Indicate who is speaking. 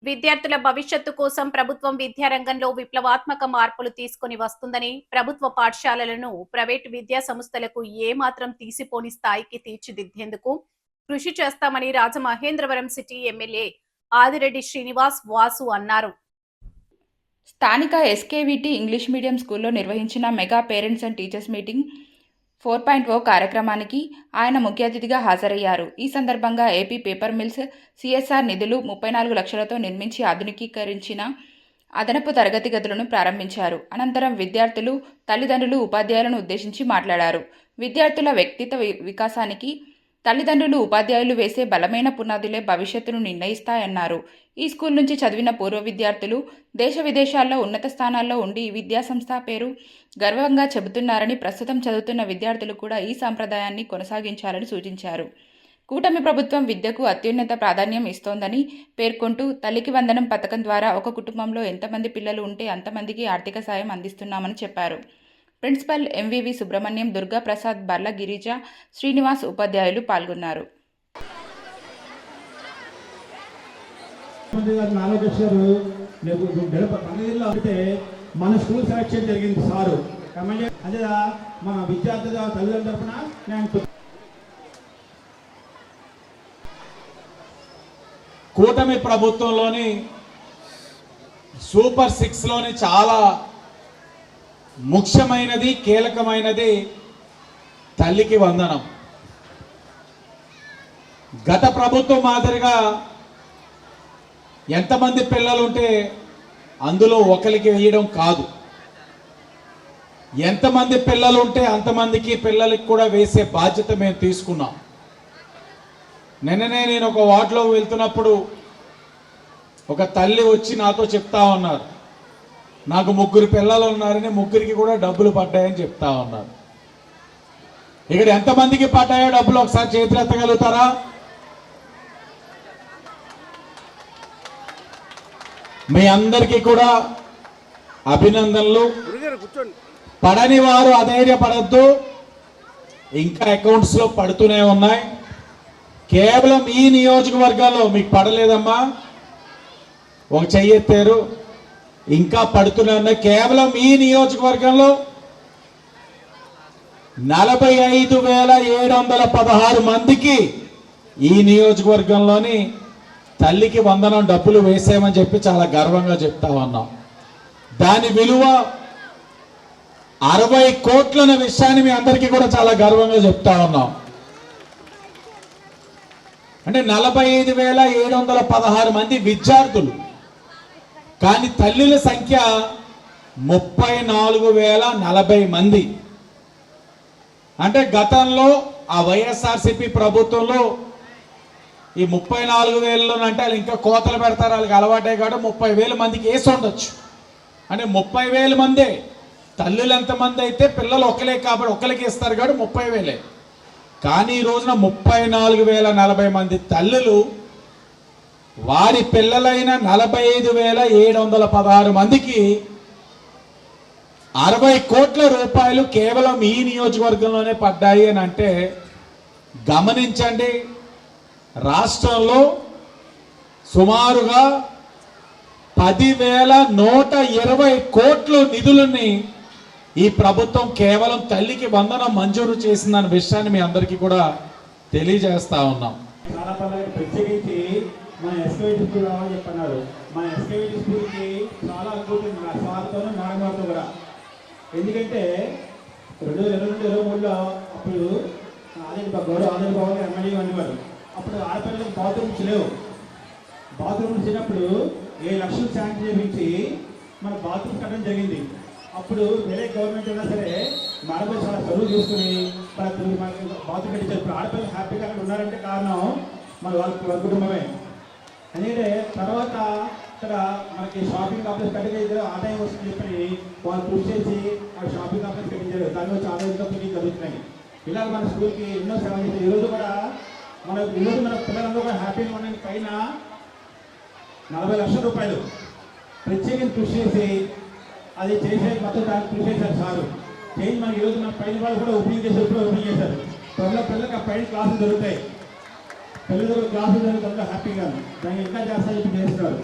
Speaker 1: విద్యార్థుల భవిష్యత్తు కోసం ప్రభుత్వం విద్యారంగంలో విప్లవాత్మక మార్పులు తీసుకొని వస్తుందని, ప్రభుత్వ పాఠశాలలను ప్రైవేటు విద్యా సంస్థలకు ఏమాత్రం తీసిపోని స్థాయికి తీర్చిదిద్దేందుకు కృషి చేస్తామని రాజమహేంద్రవరం సిటీ ఎమ్మెల్యే ఆదిరెడ్డి శ్రీనివాస్ వాసు అన్నారు.
Speaker 2: స్థానిక ఎస్కేవిటి ఇంగ్లీష్ మీడియం స్కూల్లో నిర్వహించిన mega parents and teachers meeting 4.0 కార్యక్రమానికి ఆయన ముఖ్య అతిథిగా హాజరయ్యారు. ఈ సందర్భంగా ఏపీ పేపర్ మిల్స్ సిఎస్ఆర్ నిధులు 34 లక్షలతో నిర్మించి ఆధునికీకరించిన అదనపు తరగతి గదులను ప్రారంభించారు. అనంతరం విద్యార్థులు, తల్లిదండ్రులు, ఉపాధ్యాయులను ఉద్దేశించి మాట్లాడారు. విద్యార్థుల వ్యక్తిత్వ వికాసానికి తల్లిదండ్రులు, ఉపాధ్యాయులు వేసే బలమైన పునాదులే భవిష్యత్తును నిర్ణయిస్తాయన్నారు. ఈ స్కూల్ నుంచి చదివిన పూర్వ విద్యార్థులు దేశ విదేశాల్లో ఉన్నత స్థానాల్లో ఉండి విద్యాసంస్థ పేరు గర్వంగా చెబుతున్నారని, ప్రస్తుతం చదువుతున్న విద్యార్థులు కూడా ఈ సంప్రదాయాన్ని కొనసాగించాలని సూచించారు. కూటమి ప్రభుత్వం విద్యకు అత్యున్నత ప్రాధాన్యం ఇస్తోందని పేర్కొంటూ, తల్లికి వందనం పథకం ద్వారా ఒక కుటుంబంలో ఎంతమంది పిల్లలు ఉంటే అంతమందికి ఆర్థిక సాయం అందిస్తున్నామని చెప్పారు. ప్రిన్సిపల్ ఎంవివి సుబ్రహ్మణ్యం, దుర్గా ప్రసాద్, బర్ల గిరిజ, శ్రీనివాస్ ఉపాధ్యాయులు పాల్గొన్నారు.
Speaker 3: మన స్కూల్ సెలక్షన్ జరిగింది సారు అదే మన విద్యార్థుల తల్లిదండ్రుల తరఫున నేను కూటమి ప్రభుత్వంలోని సూపర్ 6లోని చాలా ముఖ్యమైనది, కీలకమైనది తల్లికి వందనం. గత ప్రభుత్వం మాదిరిగా ఎంతమంది పిల్లలు ఉంటే అందులో ఒకరికి వేయడం కాదు, ఎంతమంది పిల్లలు ఉంటే అంతమందికి పిల్లలకి కూడా వేసే బాధ్యత మేము తీసుకున్నాం. నిన్ననే నేను ఒక వార్డులో వెళ్తున్నప్పుడు ఒక తల్లి వచ్చి నాతో చెప్తా ఉన్నారు, నాకు 3 పిల్లలు ఉన్నారని, 3కి కూడా డబ్బులు పడ్డాయని చెప్తా ఉన్నారు. ఇక్కడ ఎంతమందికి పడ్డాయో డబ్బులు ఒకసారి చేతులు ఎత్తగలుగుతారా? మీ అందరికీ కూడా అభినందనలు. పడని వారు అధైర్యపడద్దు, ఇంకా అకౌంట్స్లో పడుతూనే ఉన్నాయి. కేవలం ఈ నియోజకవర్గాల్లో మీకు పడలేదమ్మా, ఒక చెయ్యి ఎత్తారు, ఇంకా పడుతూనే ఉన్నాయి. కేవలం ఈ నియోజకవర్గంలో 45,716 మందికి ఈ నియోజకవర్గంలోని తల్లికి వందనం డబ్బులు వేసామని చెప్పి చాలా గర్వంగా చెప్తా ఉన్నాం. దాని విలువ 60 కోట్లన్న విషయాన్ని మీ అందరికీ కూడా చాలా గర్వంగా చెప్తా ఉన్నాం. అంటే 45,716 మంది విద్యార్థులు, కానీ తల్లుల సంఖ్య 34,040 మంది. అంటే గతంలో ఆ వైఎస్ఆర్సీపీ ప్రభుత్వంలో ఈ 34,000 అంటే వాళ్ళు ఇంకా కోతలు పెడతారు, వాళ్ళకి అలవాటే కాదు. 30,000 మందికి వేసి ఉండొచ్చు. అంటే 30,000 మందే. తల్లులు ఎంతమంది అయితే పిల్లలు ఒకలే కాబట్టి ఒకరికి ఇస్తారు కాబట్టి 30,000. కానీ ఈ రోజున 34,040 మంది తల్లులు వారి పిల్లలైన 45,716 మందికి 60 కోట్ల రూపాయలు కేవలం ఈ నియోజకవర్గంలోనే పడ్డాయి అని అంటే గమనించండి. రాష్ట్రంలో సుమారుగా 10,120 కోట్ల నిధులని ఈ ప్రభుత్వం కేవలం తల్లికి వందనం మంజూరు చేసిందన్న విషయాన్ని మీ అందరికీ కూడా తెలియజేస్తా ఉన్నాం. చాలా ప్రత్యేకించి మన ఎస్కేవిటి స్కూల్ రావాలని చెప్పన్నారు. మన ఎస్కేవిటి స్కూల్కి చాలా అనుకుంటుంది నా సార్తోనూ మేడంతో కూడా. ఎందుకంటే 2022-23లో అప్పుడు గౌరవ ఆదరణ భవన్ ఎమ్మెల్యే అనేవారు. అప్పుడు ఆడపిల్లలకు బాత్రూమ్స్ లేవు. బాత్రూమ్స్ ఇచ్చినప్పుడు 7 లక్షలు శాంక్షన్ చేయించి మన బాత్రూమ్ కట్టడం జరిగింది. అప్పుడు వేరే గవర్నమెంట్ ఉన్నా సరే మేడం చాలా చదువు చూసుకుని మనకి బాత్రూమ్ కట్టించారు. ఇప్పుడు ఆడపిల్లలు హ్యాపీగా ఉన్నారంటే కారణం మన వాళ్ళ కుటుంబమే. ఎందుకంటే తర్వాత ఇక్కడ మనకి షాపింగ్ కాంప్లెక్స్ కట్టించారు. ఆ టైం వస్తుంది చెప్పని వాళ్ళు కృషి చేసి ఆ షాపింగ్ కాంప్లెక్స్ కట్టించారు. దాని వచ్చి ఆదాయంతో జరుగుతున్నాయి. ఇలా మన స్కూల్కి ఎన్నో సేవ చేశారు. ఈరోజు కూడా మన పిల్లలందరూ కూడా హ్యాపీగా ఉండడానికి పైన 40 లక్షల రూపాయలు ప్రత్యేకంగా కృషి చేసి అది చేసే మొత్తం దానికి కృషి చేశారు సారు. చేంజ్ మనకి ఈరోజు మన పైన వాళ్ళు కూడా ఓపెనింగ్ చేశారు. ఇప్పుడు ఓపెనింగ్ చేశారు. త్వరలో పిల్లలకి ఆ పైన క్లాసులు జరుగుతాయి. పిల్లలు క్లాసులు జరుగుతుందో హ్యాపీగా దాన్ని ఇంకా చేస్తా చెప్పి చేస్తున్నారు.